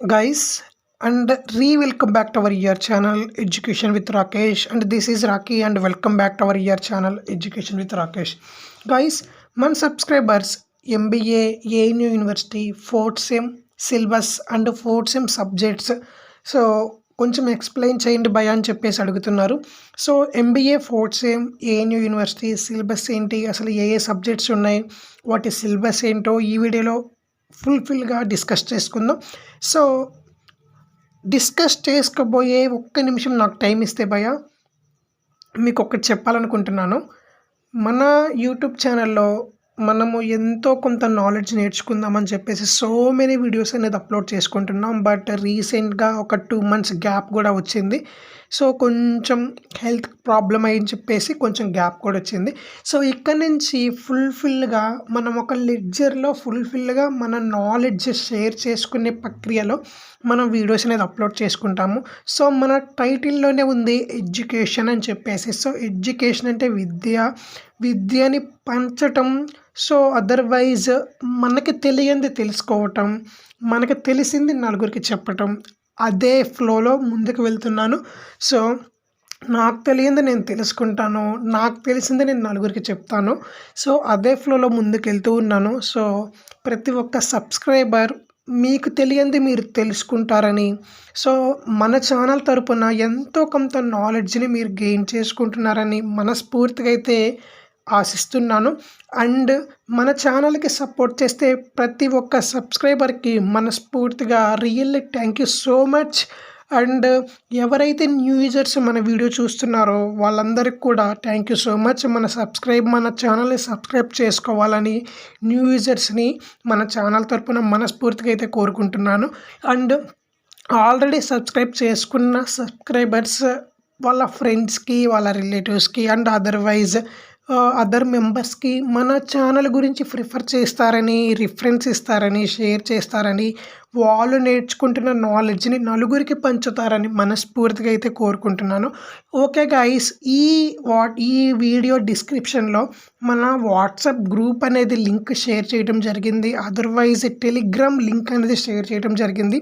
guys, and welcome back to our year channel Education with Rakesh, and this is Raki, and welcome back to our year channel Education with Rakesh. Guys, మన subscribers MBA ANU university fourth sem syllabus and fourth sem subjects so కొంచెం explain చేయండి భయ అని చెప్పేసి అడుగుతున్నారు. So MBA fourth sem ANU university syllabus ఏంటి, అసలు ఏ ఏ subjects ఉన్నాయి, వాటి సిలబస్ ఏంటో ఈ వీడియోలో ఫుల్ఫిల్గా డిస్కస్ చేసుకుందాం. సో డిస్కస్ చేసుకోబోయే ఒక్క నిమిషం నాకు టైం ఇస్తే భయ మీకు ఒకటి చెప్పాలనుకుంటున్నాను. మన యూట్యూబ్ ఛానల్లో మనము ఎంతో కొంత నాలెడ్జ్ నేర్చుకుందామని చెప్పేసి సో మెనీ వీడియోస్ అనేది అప్లోడ్ చేసుకుంటున్నాం. బట్ రీసెంట్గా ఒక 2 months గ్యాప్ కూడా వచ్చింది. సో కొంచెం హెల్త్ ప్రాబ్లం అయ్యని చెప్పేసి కొంచెం గ్యాప్ కూడా వచ్చింది. సో ఇక్కడ నుంచి ఫుల్ఫిల్గా మనం ఒక లెడ్జర్లో ఫుల్ఫిల్గా మన నాలెడ్జ్ షేర్ చేసుకునే ప్రక్రియలో మనం వీడియోస్ అనేది అప్లోడ్ చేసుకుంటాము. సో మన టైటిల్లోనే ఉంది ఎడ్యుకేషన్ అని చెప్పేసి. సో ఎడ్యుకేషన్ అంటే విద్యని పంచటం. సో అదర్వైజ్ మనకి తెలియంది తెలుసుకోవటం, మనకి తెలిసింది నలుగురికి చెప్పటం, అదే ఫ్లోలో ముందుకు వెళ్తున్నాను. సో నాకు తెలియంది నేను తెలుసుకుంటాను, నాకు తెలిసింది నేను నలుగురికి చెప్తాను. సో అదే ఫ్లోలో ముందుకు వెళ్తూ ఉన్నాను. సో ప్రతి ఒక్క సబ్స్క్రైబర్ మీకు తెలియంది మీరు తెలుసుకుంటారని, సో మన ఛానల్ తరపున ఎంతో కొంత నాలెడ్జ్ని మీరు గెయిన్ చేసుకుంటున్నారని మనస్ఫూర్తిగా అయితే ఆశిస్తున్నాను. అండ్ మన ఛానల్కి సపోర్ట్ చేస్తే ప్రతి ఒక్క సబ్స్క్రైబర్కి మనస్ఫూర్తిగా really thank you so much. And ఎవరైతే న్యూ యూజర్స్ మన వీడియో చూస్తున్నారో వాళ్ళందరికీ కూడా థ్యాంక్ యూ సో మచ్. మన ఛానల్ని సబ్స్క్రైబ్ చేసుకోవాలని న్యూ యూజర్స్ని మన ఛానల్ తరపున మనస్ఫూర్తిగా అయితే కోరుకుంటున్నాను. అండ్ ఆల్రెడీ సబ్స్క్రైబ్ చేసుకున్న సబ్స్క్రైబర్స్ వాళ్ళ ఫ్రెండ్స్కి, వాళ్ళ రిలేటివ్స్కి అండ్ అదర్ మెంబర్స్కి మన ఛానల్ గురించి ప్రిఫర్ చేస్తారని, రిఫరెన్స్ ఇస్తారని, షేర్ చేస్తారని, వాళ్ళు నేర్చుకుంటున్న నాలెడ్జ్ని నలుగురికి పంచుతారని మనస్ఫూర్తిగా అయితే కోరుకుంటున్నాను. ఓకే గైస్, ఈ వీడియో డిస్క్రిప్షన్లో మన వాట్సాప్ గ్రూప్ అనేది లింక్ షేర్ చేయడం జరిగింది. అదర్వైజ్ టెలిగ్రామ్ లింక్ అనేది షేర్ చేయడం జరిగింది.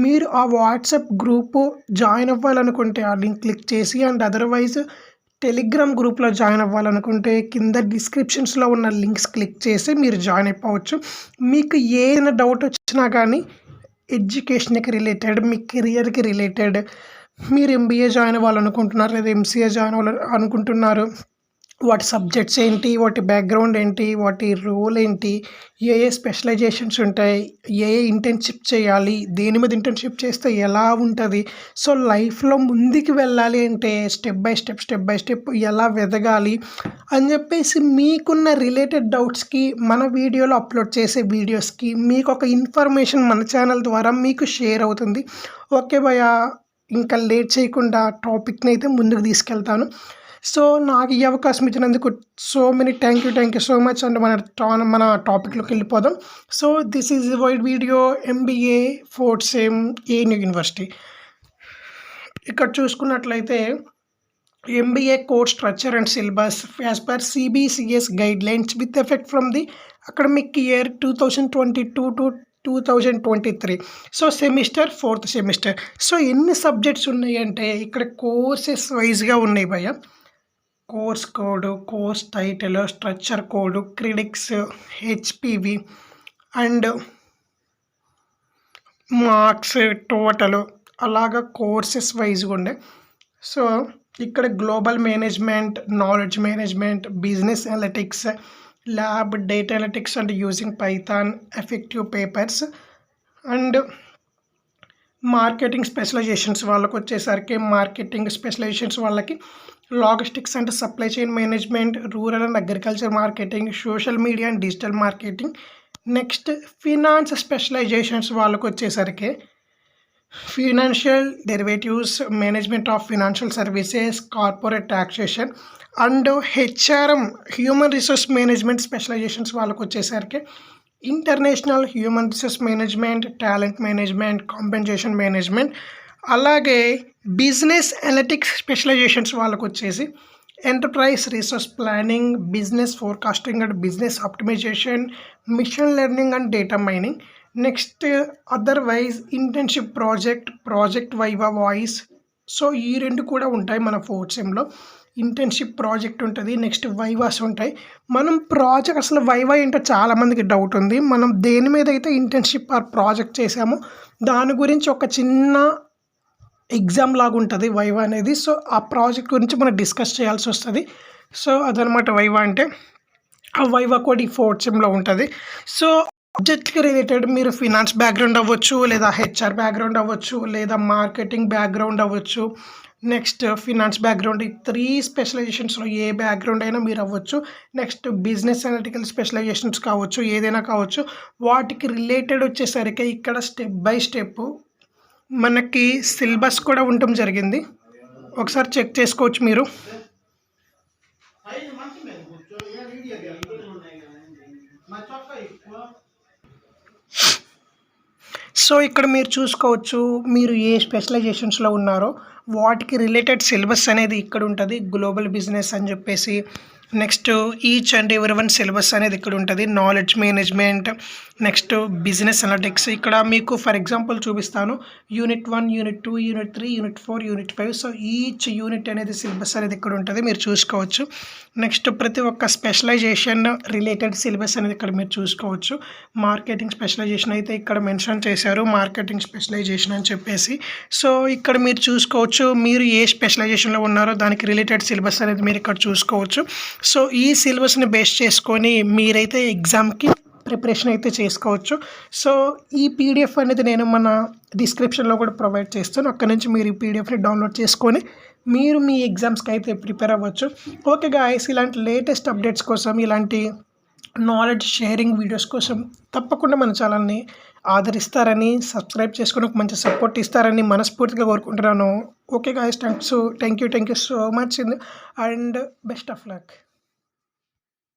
మీరు ఆ వాట్సాప్ గ్రూపు జాయిన్ అవ్వాలనుకుంటే ఆ లింక్ క్లిక్ చేసి, అండ్ అదర్వైజ్ టెలిగ్రామ్ గ్రూప్లో జాయిన్ అవ్వాలనుకుంటే కింద డిస్క్రిప్షన్స్లో ఉన్న లింక్స్ క్లిక్ చేసి మీరు జాయిన్ అయిపోవచ్చు. మీకు ఏదైనా డౌట్ వచ్చినా కానీ ఎడ్యుకేషన్కి రిలేటెడ్, మీ కెరియర్కి రిలేటెడ్, మీరు ఎంబీఏ జాయిన్ అవ్వాలనుకుంటున్నారు లేదా ఎంసీఏ జాయిన్ అవ్వాలనుకుంటున్నారు, వాటి సబ్జెక్ట్స్ ఏంటి, వాటి బ్యాక్గ్రౌండ్ ఏంటి, వాటి రోల్ ఏంటి, ఏ స్పెషలైజేషన్స్ ఉంటాయి, ఏ ఇంటర్న్షిప్ చేయాలి, దేని మీద ఇంటర్న్షిప్ చేస్తే ఎలా ఉంటుంది, సో లైఫ్లో ముందుకు వెళ్ళాలి అంటే స్టెప్ బై స్టెప్ ఎలా వెదగాలి అని చెప్పేసి మీకున్న రిలేటెడ్ డౌట్స్కి మన వీడియోలో అప్లోడ్ చేసే వీడియోస్కి మీకు ఒక ఇన్ఫర్మేషన్ మన ఛానల్ ద్వారా మీకు షేర్ అవుతుంది. ఓకే భయ, ఇంకా లేట్ చేయకుండా టాపిక్ని అయితే ముందుకు తీసుకెళ్తాను. సో నాకు ఈ అవకాశం ఇచ్చినందుకు so many thank you so much. And మన టాపిక్లోకి వెళ్ళిపోదాం. So this is wide video MBA fourth sem ANU university. ఇక్కడ చూసుకున్నట్లయితే MBA course structure and syllabus as per CBCS guidelines with effect from the academic year 2022 to 2023. So semester 4th semester. So ఎన్ని subjects ఉన్నాయి అంటే ఇక్కడ courses వైజ్గా ఉన్నాయి భయ్య. Course code, course title, structure code, credits, HPV and marks, total అలాగా courses వైజ్గా ఉండే. సో ఇక్కడ global management, knowledge management, business analytics, lab data analytics and using Python, effective papers and marketing specializations వాళ్ళకి వచ్చేసరికి marketing specializations వాళ్ళకి logistics and supply chain management, rural and agriculture marketing, social media and digital marketing. Next finance specializations వాళ్ళకి వచ్చేసరికి financial derivatives, management of financial services, corporate taxation and HRM human resource management specializations వాళ్ళకి వచ్చేసరికి international human resource management, talent management, compensation management. అలాగే business analytics specializations వాళ్ళకు వచ్చేసి enterprise resource planning, business forecasting and business optimization, machine learning and data mining. Next otherwise internship project viva voice. So, ఈ 2 కూడా ఉంటాయి మన fourth సెమ్‌లో. Internship project ఉంటది. నెక్స్ట్ వైవాస్ ఉంటాయి. మనం అసలు వైవా ఏంటో చాలామందికి డౌట్ ఉంది. మనం దేని మీద అయితే ఇంటర్న్‌షిప్ ఆర్ ప్రాజెక్ట్ చేసామో దాని గురించి ఒక చిన్న ఎగ్జామ్ లాగా ఉంటుంది వైవా అనేది. సో, ఆ ప్రాజెక్ట్ గురించి మనం డిస్కస్ చేయాల్సొస్తది. సో, అదనమాట వైవా అంటే. ఆ వైవా కూడా ఈ ఫోర్త్ సెమ్‌లో ఉంటది. సో, సబ్జెక్ట్‌కి రిలేటెడ్ మీరు ఫినాన్స్ బ్యాక్‌గ్రౌండ్ అవ్వచ్చు, లేదా హెచ్ఆర్ బ్యాక్‌గ్రౌండ్ అవ్వచ్చు, లేదా మార్కెటింగ్ బ్యాక్‌గ్రౌండ్ అవ్వచ్చు. Next finance background. ఈ 3 స్పెషలైజేషన్స్‌లో ఏ బ్యాక్‌గ్రౌండ్ అయినా మీరు అవ్వచ్చు. నెక్స్ట్ బిజినెస్ అనలిటికల్ స్పెషలైజేషన్స్ కావచ్చు, ఏదైనా కావచ్చు. వాటికి రిలేటెడ్ వచ్చేసరికి ఇక్కడ స్టెప్ బై స్టెప్ మనకి సిలబస్ కూడా ఉండటం జరిగింది. ఒకసారి చెక్ చేసుకోవచ్చు మీరు. సో, ఇక్కడ మీరు చూసుకోవచ్చు. మీరు ఏ స్పెషలైజేషన్స్‌లో ఉన్నారో వాటికి రిలేటెడ్ సిలబస్ అనేది ఇక్కడ ఉంటది. గ్లోబల్ బిజినెస్ అని చెప్పేసి. Next each and every one syllabus అనేది ఇక్కడ ఉంటది. Knowledge management, next business analytics. ఇక్కడ మీకు ఫర్ ఎగ్జాంపుల్ చూపిస్తాను. Unit 1, unit 2, unit 3, unit 4, unit 5. So, each unit అనేది సిలబస్ అనేది ఇక్కడ ఉంటది. మీరు చూసుకోవచ్చు. నెక్స్ట్ ప్రతి ఒక్క స్పెషలైజేషన్ రిలేటెడ్ సిలబస్ అనేది ఇక్కడ మీరు చూసుకోవచ్చు. మార్కెటింగ్ స్పెషలైజేషన్ అయితే ఇక్కడ మెన్షన్ చేశారు. మార్కెటింగ్ స్పెషలైజేషన్ అని చెప్పేసి. సో, ఇక్కడ మీరు చూసుకోవచ్చు. మీరు ఏ స్పెషలైజేషన్‌లో ఉన్నారో దానికి రిలేటెడ్ సిలబస్ అనేది మీరు ఇక్కడ చూసుకోవచ్చు. సో, ఈ సిలబస్‌ని బేస్ చేసుకొని మీరైతే ఎగ్జామ్‌కి ప్రిపరేషన్ అయితే చేసుకోవచ్చు. సో, ఈ పీడిఎఫ్ అనేది నేను మన డిస్క్రిప్షన్‌లో కూడా ప్రొవైడ్ చేస్తాను. అక్కడి నుంచి మీరు ఈ పీడిఎఫ్‌ని డౌన్లోడ్ చేసుకొని మీరు మీ ఎగ్జామ్స్‌కి అయితే ప్రిపేర్ అవ్వచ్చు. ఓకే గాయ్స్, ఇలాంటి లేటెస్ట్ అప్డేట్స్ కోసం, ఇలాంటి నాలెడ్జ్ షేరింగ్ వీడియోస్ కోసం తప్పకుండా మన ఛానల్‌ని ఆదరిస్తారని, సబ్స్క్రైబ్ చేసుకొని ఒక మంచి సపోర్ట్ ఇస్తారని మనస్ఫూర్తిగా కోరుకుంటున్నాను. Okay guys, thank you so much and best of luck.